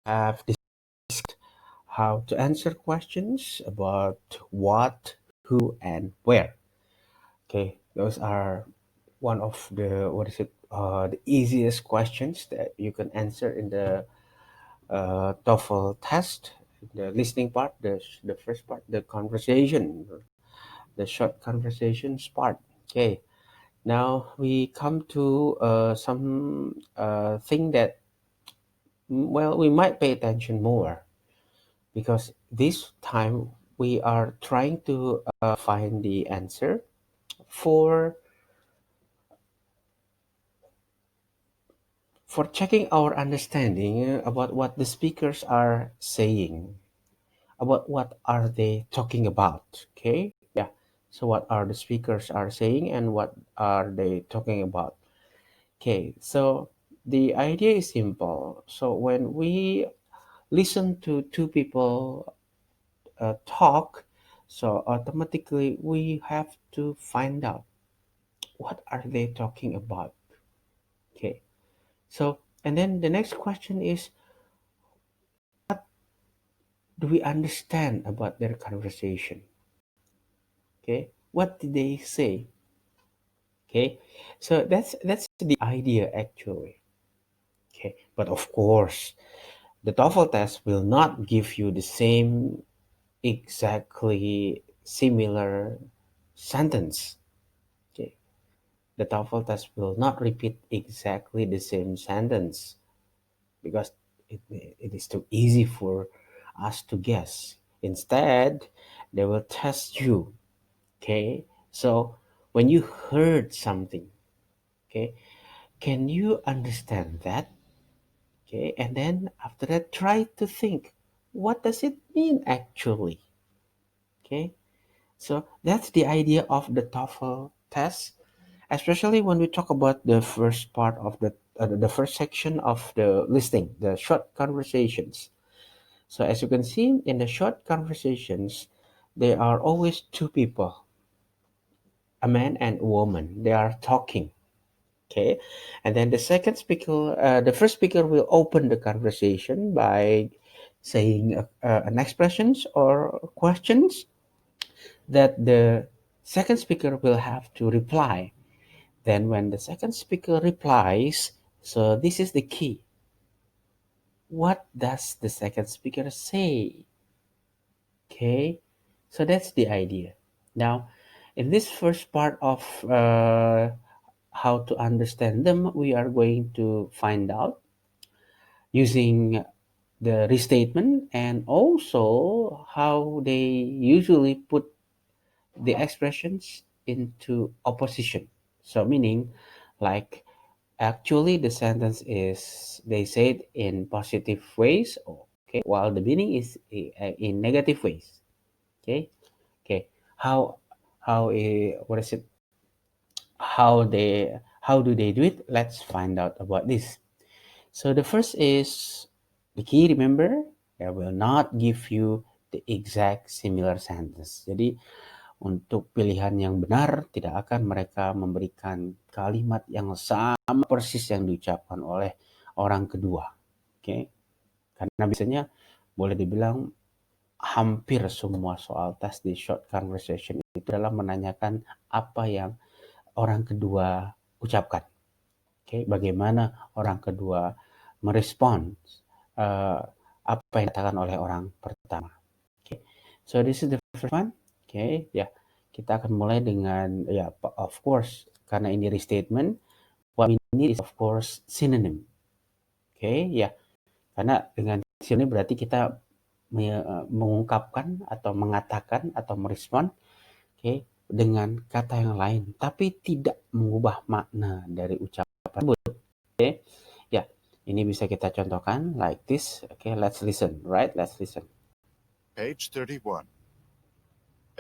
have discussed how to answer questions about what, who, and where. Okay, those are one of the the easiest questions that you can answer in the TOEFL test. The listening part, the first part, the conversation, the short conversations part. Okay, now we come to some thing that well we might pay attention more because this time we are trying to find the answer for checking our understanding about what the speakers are saying, about what are they talking about. Okay, yeah, so what are the speakers are saying and what are they talking about. Okay, so the idea is simple. So when we listen to two people talk, so automatically we have to find out what are they talking about. Okay, so and then the next question is, do we understand about their conversation? Okay, what did they say? Okay, so that's the idea actually. Okay, but of course the TOEFL test will not give you the same exactly similar sentence. Okay, the TOEFL test will not repeat exactly the same sentence because it is too easy for us to guess. Instead, they will test you. Okay, so when you heard something, okay, can you understand that? Okay, and then after that, try to think, what does it mean actually? Okay, so that's the idea of the TOEFL test, especially when we talk about the first part of the first section of the listing, the short conversations. So as you can see in the short conversations, there are always two people, a man and a woman. They are talking. Okay, and then the first speaker will open the conversation by saying an expressions or questions that the second speaker will have to reply. Then when the second speaker replies, so this is the key. What does the second speaker say? Okay, so that's the idea. Now, in this first part of how to understand them, we are going to find out using the restatement and also how they usually put the expressions into opposition. So, meaning, like, actually, the sentence is they said in positive ways, okay, while the meaning is in negative ways. Okay, okay. What is it? How do they do it? Let's find out about this. So the first is the key. Remember, I will not give you the exact similar sentence. Jadi untuk pilihan yang benar tidak akan mereka memberikan kalimat yang sama persis yang diucapkan oleh orang kedua. Oke. Karena biasanya boleh dibilang hampir semua soal tes di short conversation itu adalah menanyakan apa yang orang kedua ucapkan. Oke, bagaimana orang kedua merespon uh, apa yang dikatakan oleh orang pertama. Oke, so this is the first one. Oke, ya kita akan mulai dengan ya of course karena ini restatement. What we need is of course synonym. Oke, ya karena dengan synonym berarti kita mengungkapkan atau mengatakan atau merespon okay, dengan kata yang lain, tapi tidak mengubah makna dari ucapan tersebut. Okay? Ya, ini bisa kita contohkan like this. Okay, let's listen. Right, let's listen. Page 31.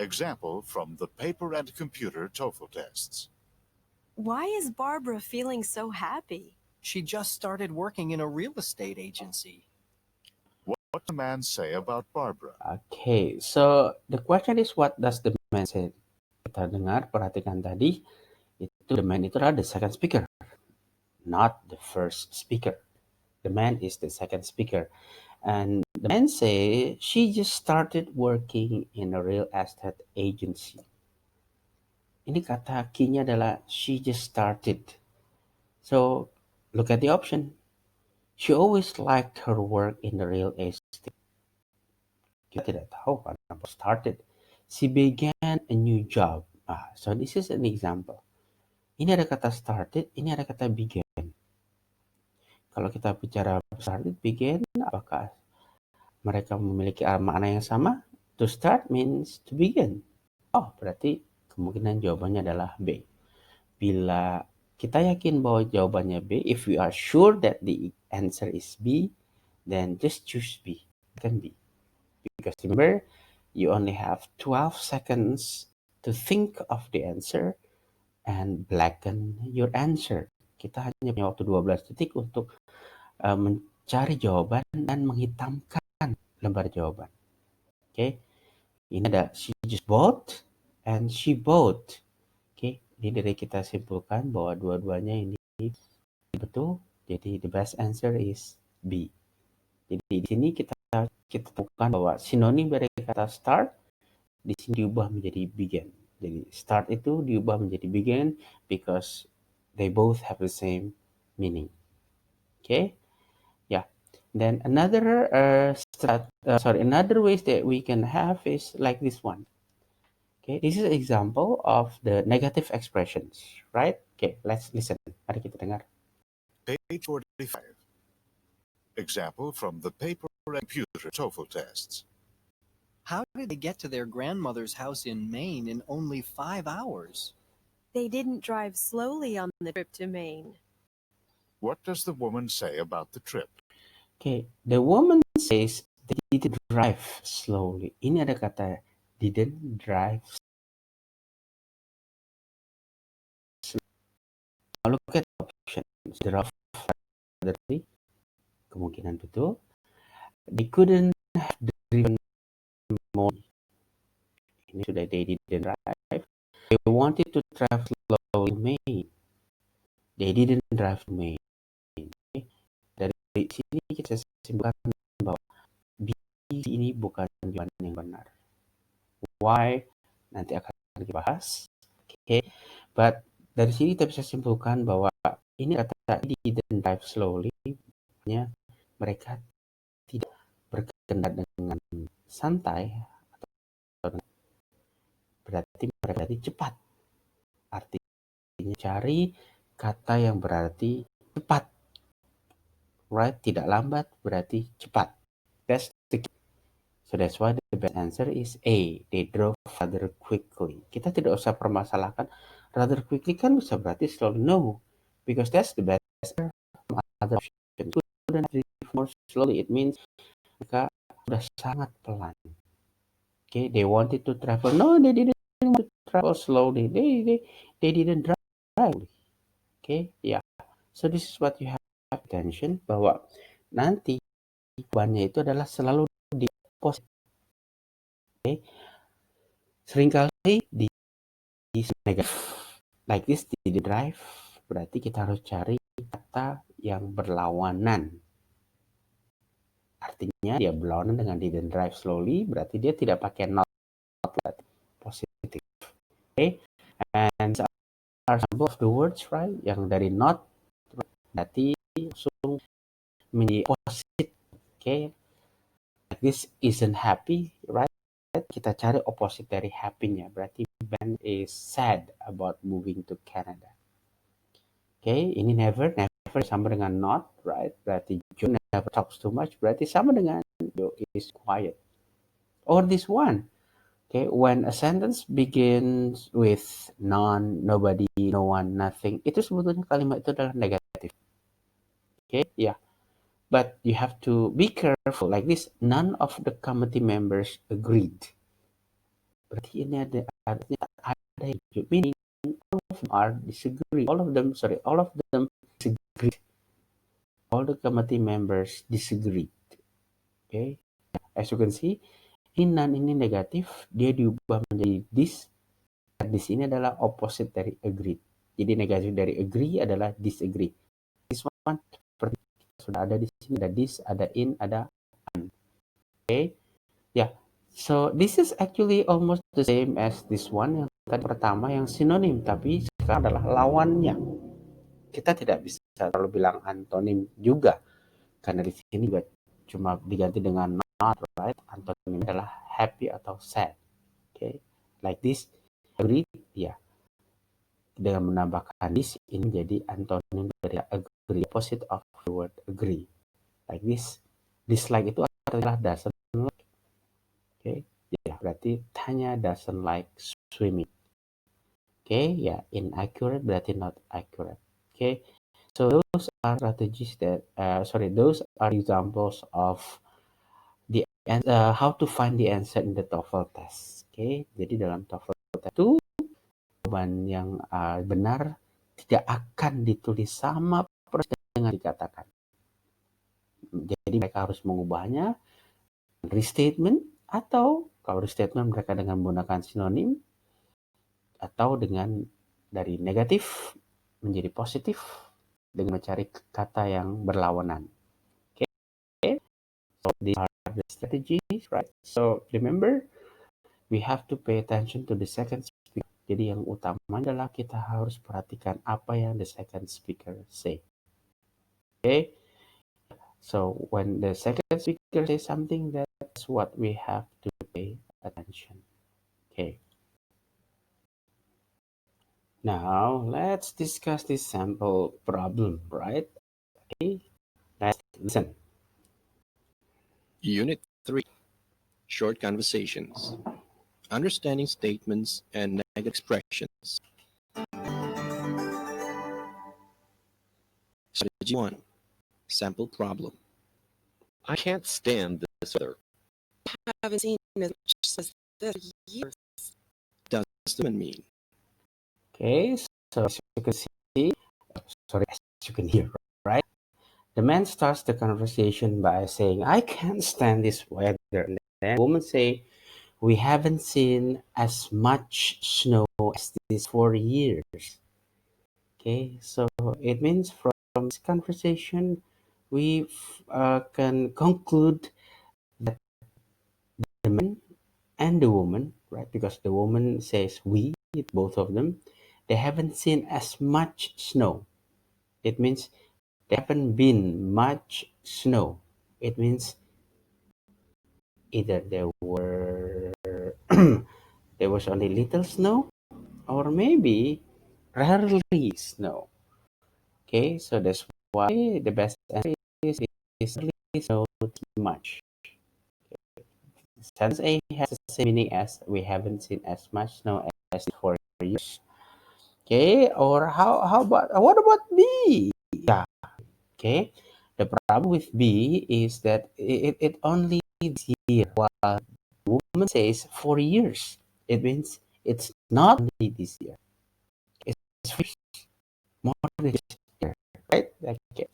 Example from the paper and computer TOEFL tests. Why is Barbara feeling so happy? She just started working in a real estate agency. What the man say about Barbara? Okay, so the question is what does the man say? Kita dengar, perhatikan tadi, itu the man itu adalah the second speaker, not the first speaker. The man is the second speaker. And the man say she just started working in a real estate agency. Ini kata key-nya adalah she just started. So look at the option. She always liked her work in the real estate. Kita tidak tahu kenapa started. She began a new job. So this is an example. Ini ada kata started, ini ada kata began. Kalau kita bicara started, began, apakah mereka memiliki makna yang sama? To start means to begin. Oh, berarti kemungkinan jawabannya adalah B. Bila kita yakin bahwa jawabannya B, if we are sure that the answer is B, then just choose B. Kan B. Because remember, you only have 12 seconds to think of the answer and blacken your answer. Kita hanya punya waktu 12 detik untuk mencari jawaban dan menghitamkan lembar jawaban. Oke. Ini ada she just bought and she bought. Oke. Ini dari kita simpulkan bahwa dua-duanya ini betul. Jadi the best answer is B. Jadi di sini kita temukan bahwa sinonim dari kata start di sini diubah menjadi began. Jadi start itu diubah menjadi began because they both have the same meaning. Okay? Yeah. Then another another ways that we can have is like this one. Okay, this is an example of the negative expressions, right? Okay, let's listen. Mari kita dengar. Page 45. Example from the paper and computer TOEFL tests. How did they get to their grandmother's house in Maine in only 5 hours? They didn't drive slowly on the trip to Maine. What does the woman say about the trip? Okay, the woman says they didn't drive slowly. Ini ada kata didn't drive. Now look at the options. Drove fatherly, kemungkinan betul. They couldn't have driven more. Ini sudah they didn't drive. They wanted to travel slowly to Maine. They didn't drive to Maine. Okay? Dari sini kita simpulkan bahwa B ini bukan jawaban yang benar. Why? Nanti akan dibahas. Okay? But dari sini kita bisa simpulkan bahwa ini kata didn't drive slowly, mereka tidak berkendara dengan santai, atau berarti mereka cepat. Artinya cari kata yang berarti cepat, right? Tidak lambat berarti cepat. That's the key. So that's why the best answer is A. They drove rather quickly. Kita tidak usah permasalahkan rather quickly kan bisa berarti slowly. No, because that's the best answer from other options. Couldn't drive more slowly. It means mereka sudah sangat pelan. Okay, they wanted to travel. No, they didn't want to travel slowly. They didn't drive. Okay, yeah. So this is what you have to attention bahwa nanti jawabannya itu adalah selalu di positif. Okay. Seringkali di negatif. Like this, di drive, berarti kita harus cari kata yang berlawanan. Artinya dia berlawanan dengan didn't drive slowly, berarti dia tidak pakai not, berarti positif. Okay. And are some of the words, right? Yang dari not, berarti langsung menjadi positif. Okay. Like this isn't happy, right? Kita cari opposite dari happy-nya. Berarti Ben is sad about moving to Canada. Okay, ini never sama dengan not, right? Berarti Joe never talks too much. Berarti sama dengan Joe is quiet. Or this one. Okay, when a sentence begins with none, nobody, no one, nothing, itu sebetulnya kalimat itu adalah negatif. Okay, yeah. But you have to be careful. Like this, none of the committee members agreed. Berarti ini ada yang meaning all of them are disagree. All of them disagree. All the committee members disagreed. Okay, as you can see, ini none ini negatif, dia diubah menjadi this. Di sini adalah opposite dari agree. Jadi negatif dari agree adalah disagree. This one seperti sudah ada di sini, ada this, ada in, ada an. Okay, yeah. So this is actually almost the same as this one yang tadi pertama yang sinonim, tapi sekarang adalah lawannya. Kita tidak bisa terlalu bilang antonim juga karena di sini juga cuma diganti dengan not, right? Antonim adalah happy atau sad. Okay, like this, agree, ya. Dengan menambahkan this, ini jadi antonim dari agree, opposite of the word agree. Like this, dislike itu adalah doesn't like. Okay, ya berarti Tanya doesn't like swimming. Okay, ya inaccurate berarti not accurate. Okay, so those are strategies that, those are examples of how to find the answer in the TOEFL test. Okay, jadi dalam TOEFL test itu jawaban yang benar tidak akan ditulis sama persis dengan dikatakan. Jadi mereka harus mengubahnya restatement, atau kalau restatement mereka dengan menggunakan sinonim, atau dengan dari negatif menjadi positif dengan mencari kata yang berlawanan. Okay, so these are the strategies, right? So remember, we have to pay attention to the second speaker. Jadi yang utama adalah kita harus perhatikan apa yang the second speaker say. Okay, so when the second speaker says something, that's what we have to pay attention. Okay. Now let's discuss this sample problem, right? Okay, let's listen. Unit 3 Short Conversations Understanding Statements and Negative Expressions. Strategy 1 Sample Problem. I can't stand this weather. I haven't seen as much as this for years. Does statement mean? Okay, so as you can see, as you can hear, right? The man starts the conversation by saying, I can't stand this weather. And then the woman say, we haven't seen as much snow as this for years. Okay, so it means from this conversation, we can conclude that the man and the woman, right? Because the woman says we, both of them, they haven't seen as much snow. It means there haven't been much snow. It means either there there was only little snow, or maybe rarely snow. Okay, so that's why the best answer is rarely snow too much. Sentence A has the same meaning as we haven't seen as much snow as for years. Okay, or how about what about B? Yeah, okay. The problem with B is that it only this year, while the woman says 4 years. It means it's not only this year. It's more than this year, right? Okay.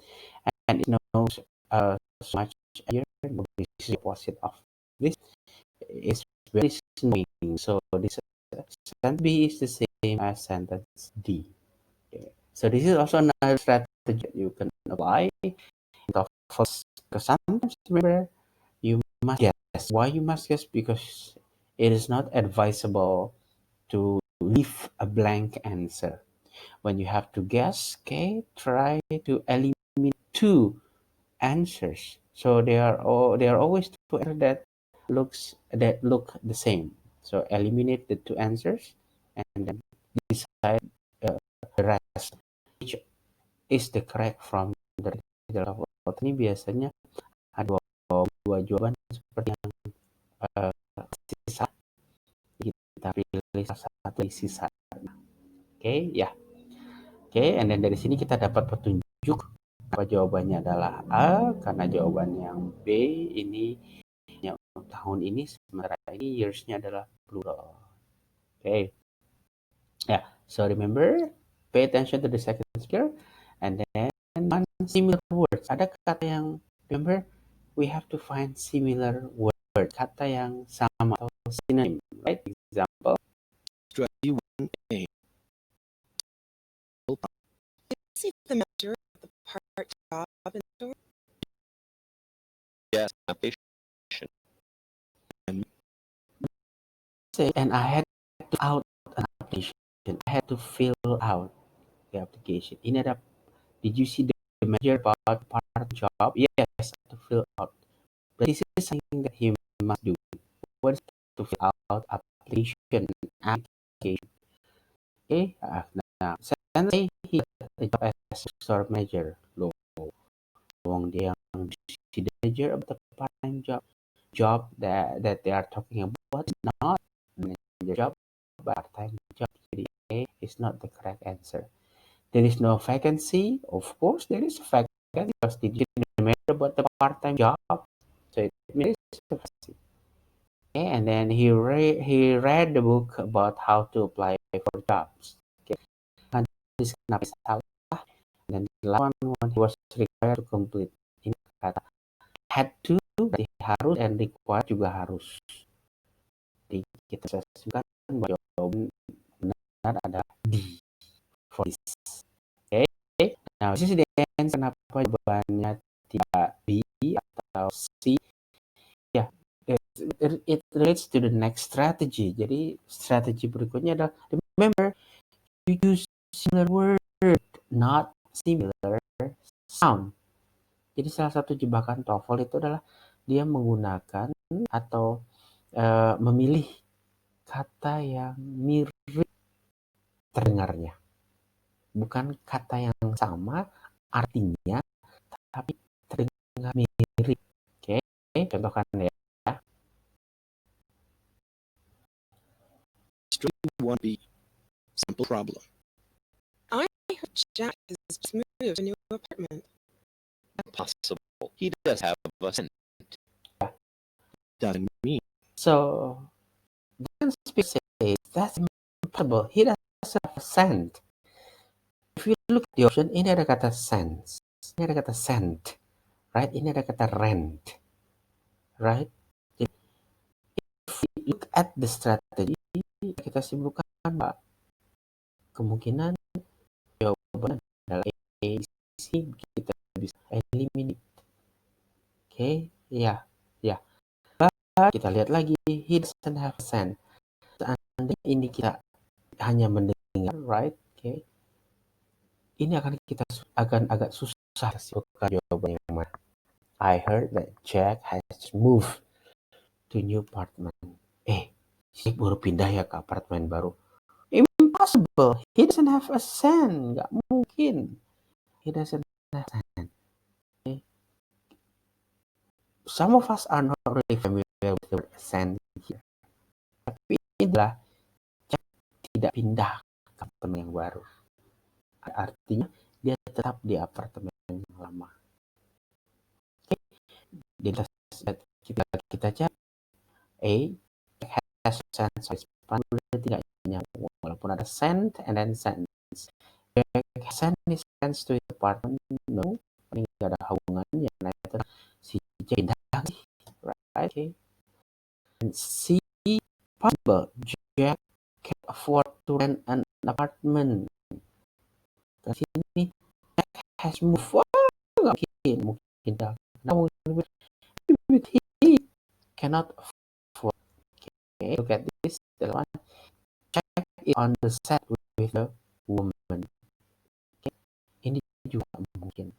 And it knows so much a year. This is the opposite of this. It's very snowing. So this sentence B is the same as sentence D. Okay. So this is also another strategy that you can apply in TOEFL, because sometimes, remember, you must guess. Why you must guess? Because it is not advisable to leave a blank answer. When you have to guess, okay, try to eliminate two answers. So there are always two answers that look the same. So eliminate the two answers and then decide the rest, which is the correct from the result. Ini biasanya ada dua jawaban seperti yang sisa, kita pilih salah satu dari sisa. Oke, ya. Oke, and then dari sini kita dapat petunjuk apa jawabannya adalah A, karena jawaban yang B ini yang tahun ini, sementara ini years-nya adalah plural. Okay. Yeah. So remember, pay attention to the second speaker, and then one similar words. Ada kata yang, remember, we have to find similar word, kata yang sama atau synonym, right? Example. Strategy 1A. See the manager of the part job in the store? Yes, I'm patient. say, and I had to out an application. I had to fill out the application. Ini ada, did you see the manager about part job? Yes, I had to fill out. But this is something that he must do. What is to fill out application? Okay, now, say he got a job as a store manager. Loh, wong dia yang si manager about the part-time job that they are talking about is not manager job, but part-time job. Jadi A is not the correct answer. There is no vacancy. Of course, there is a vacancy because they didn't matter about the part-time job. So it means a vacancy. Okay, and then he read the book about how to apply for jobs. Okay, and this kenapa salah. Dan the last one he was required to complete. Ini kata had to berarti harus and required juga harus. Jadi kita asumsikan bahwa jawaban benar adalah D for this. Okay. Now this is the answer. Kenapa jawabannya tidak B atau C? Ya, it relates to the next strategy. Jadi strategi berikutnya adalah remember you use similar word, not similar sound. Jadi salah satu jebakan TOEFL itu adalah dia menggunakan atau memilih kata yang mirip terdengarnya. Bukan kata yang sama artinya, tapi terdengar mirip. Oke, contohkan ya. Strategy 1B. Sample problem. I heard Jack has just moved to a new apartment. Possible. He does have a cent. Doesn't mean. So, then speak says that's impossible. He doesn't have a cent. If you look at the option, ini ada kata cents, ini ada kata cent, right? Ini ada kata rent, right? Jadi, if we look at the strategy, kita simpulkan bahwa kemungkinan jawaban adalah A, C, kita bisa eliminate. Oke, ya. Kita lihat lagi, he doesn't have a cent. Seandainya ini kita hanya mendengar, right? Oke. Ini akan agak susah simpulkan jawaban yang mana. I heard that Jack has moved to new apartment. Si baru pindah ya ke apartemen baru. Impossible. He doesn't have a cent. Nggak mungkin. He doesn't have a cent. Okay. Some of us are not really familiar with the word cent here. Tapi inilah Jack tidak pindah ke apartemen yang baru. Artinya dia tetap di apartemen yang lama. Okay. Kita cari A has cent, so it's berarti tidak nyambung walaupun ada cent and then cents. Send is sends to his apartment. No, ini nggak ada hubungannya. Nah, itu si J pindah sih, right? Okay. And C possible. Jack can afford to rent an apartment. Di sini Jack has moved. Wah, nggak mungkin dah. He cannot afford. Okay, look at this. The one Jack is on the set with the woman. Okay. Ini juga mungkin.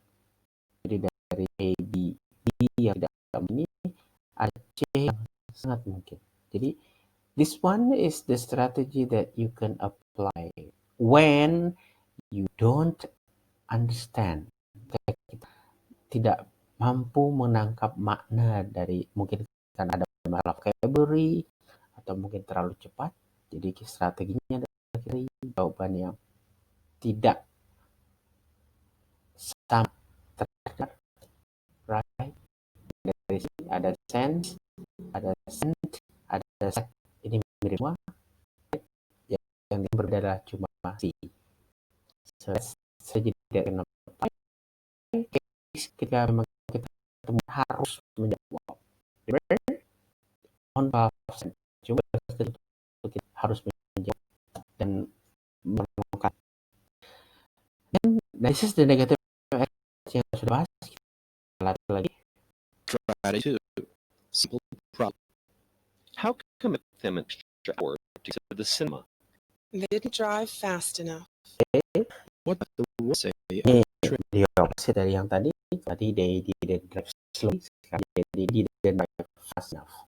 Jadi dari A, B, D yang tidak ini ada C yang sangat mungkin. Jadi this one is the strategy that you can apply when you don't understand. Kita tidak mampu menangkap makna dari mungkin karena ada masalah vocabulary atau mungkin terlalu cepat. Jadi strateginya adalah jawaban yang tidak sama terdengar, right? Dari sini ada sense, ada scent, ada set. Ini mirip semua. Yang berbeda adalah cuma C. So, saya jadi ketika memang kita harus menjawab. On percent. Coba kita harus menjawab dan menemukan. Dan this is the negative yang sudah bahas. Kita lagi. Strategy 2. Simple problem. How come if them hour to go to the cinema. They didn't drive fast enough. What does the word say? Ini dia opposite dari yang tadi they didn't drive slowly, sekarang they didn't drive fast enough.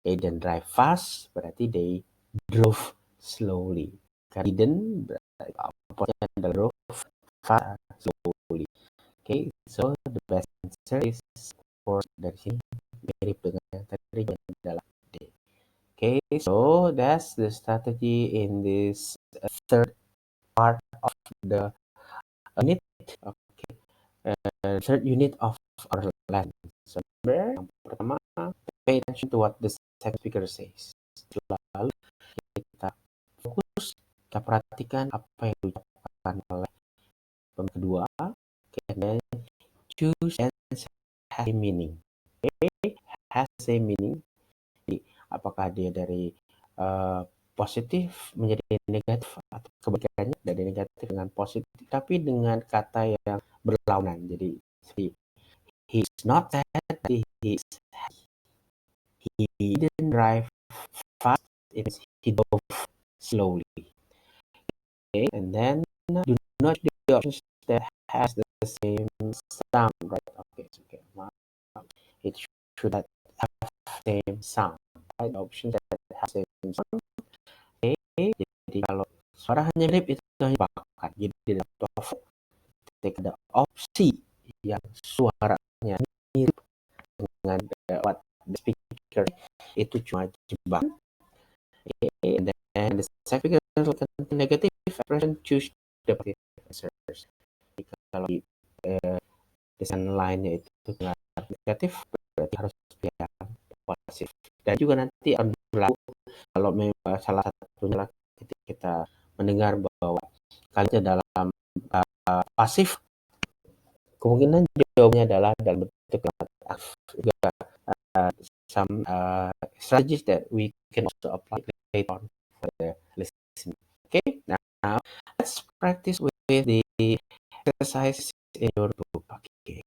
They didn't drive fast berarti they drove slowly. Didn't berarti opposite adalah drove fast slowly. Okay, so the best answer is for dari sini mirip dengan yang tadi adalah D. Okay, so that's the strategy in this third part of the unit. Okay, third unit of our lesson. So remember, yang pertama, pay attention to what the second speaker says. Lalu kita fokus, kita perhatikan apa yang diucapkan oleh pemain kedua. Okay, and then choose answer has a meaning. Okay, has a meaning. Jadi, apakah dia dari positif menjadi negatif atau kebalikannya dari negatif dengan positif tapi dengan kata yang berlawanan. Jadi he is not sad, he is happy. He didn't drive fast, he drove slowly. Okay, and then do not use the options that has the same sound, right? Okay, okay. It should have same sound, right? Options that have same sound. Okay, jadi kalau suara hanya mirip itu hanya bahkan. Jadi dalam TOEFL ketika ada opsi yang suaranya mirip dengan what the speaker itu cuma jebakan. Okay, and then the second negative expression choose the positive answers. Jadi kalau di desain lainnya itu dengan negatif berarti harus yang positif. Dan juga nanti akan berlaku kalau memang salah satunya ketika kita mendengar bahwa kalimatnya dalam pasif, kemungkinan jawabannya adalah dalam bentuk kalimat aktif. Juga some strategies that we can also apply later on for the listening. Okay, now let's practice with the exercise in your book. Okay,